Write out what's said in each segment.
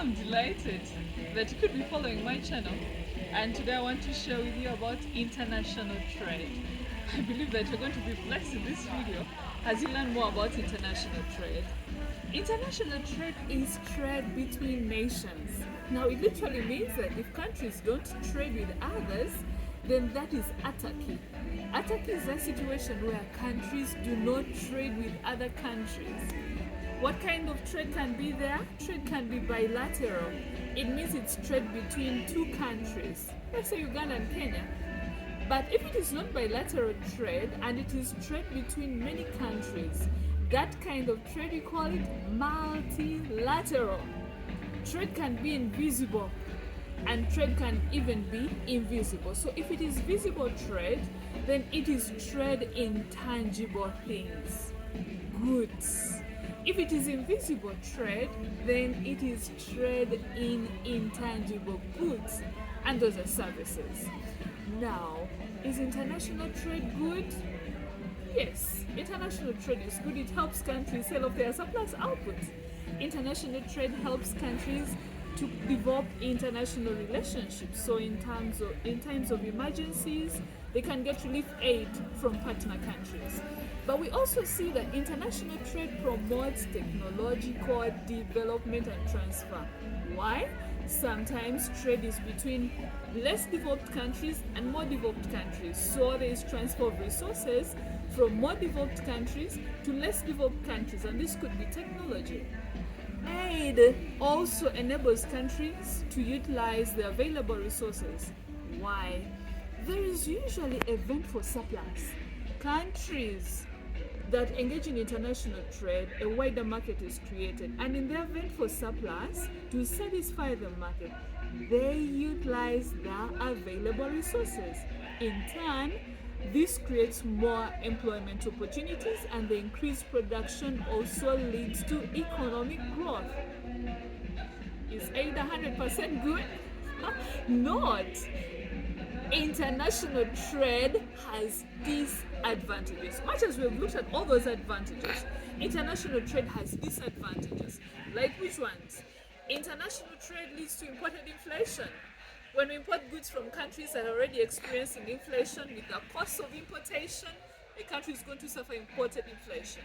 I'm delighted that you could be following my channel, and today I want to share with you about international trade. I believe that you're going to be blessed in this video as you learn more about international trade. International trade is trade between nations. Now it literally means that if countries don't trade with others, then that is autarky. Autarky is a situation where countries do not trade with other countries. What kind of trade can be there? Trade can be bilateral. It means it's trade between two countries, let's say Uganda and Kenya. But if it is not bilateral trade and it is trade between many countries, that kind of trade we call it multilateral. Trade can be invisible and trade can even be invisible. So if it is visible trade, then it is trade in tangible things, goods. If it is invisible trade, then it is trade in intangible goods, and those are services. Now, is international trade good? Yes, international trade is good. It helps countries sell off their surplus output. International trade helps countries to develop international relationships. So in times of emergencies, they can get relief aid from partner countries. But we also see that international trade promotes technological development and transfer. Why? Sometimes trade is between less developed countries and more developed countries. So there is transfer of resources from more developed countries to less developed countries, and this could be technology. Aid also enables countries to utilize the available resources. Why? There is usually a vent for surplus. Countries that engage in international trade, a wider market is created, and in their vent for surplus, to satisfy the market, they utilize their available resources. In turn, this creates more employment opportunities, and the increased production also leads to economic growth. Is aid 100% good? Not. International trade has disadvantages. Much as we've looked at all those advantages, international trade has disadvantages. Like which ones? International trade leads to imported inflation. When we import goods from countries that are already experiencing inflation, with the cost of importation, a country is going to suffer imported inflation.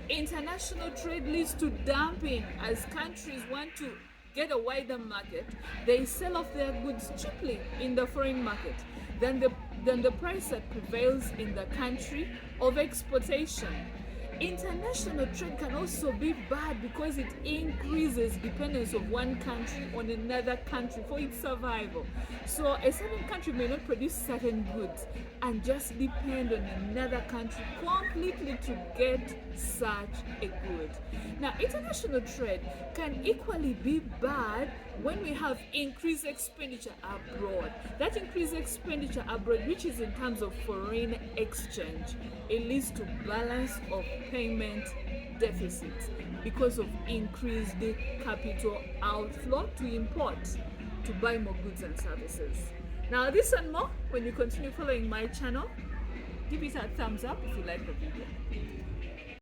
International trade leads to dumping. As countries want to get a wider market, they sell off their goods cheaply in the foreign market than the price that prevails in the country of exportation. International trade can also be bad because it increases dependence of one country on another country for its survival. So a certain country may not produce certain goods and just depend on another country completely to get such a good. Now, international trade can equally be bad when we have increased expenditure abroad. That increased expenditure abroad, which is in terms of foreign exchange, it leads to balance of payment deficits because of increased capital outflow to import, to buy more goods and services. Now, this and more, when you continue following my channel, give it a thumbs up if you like the video.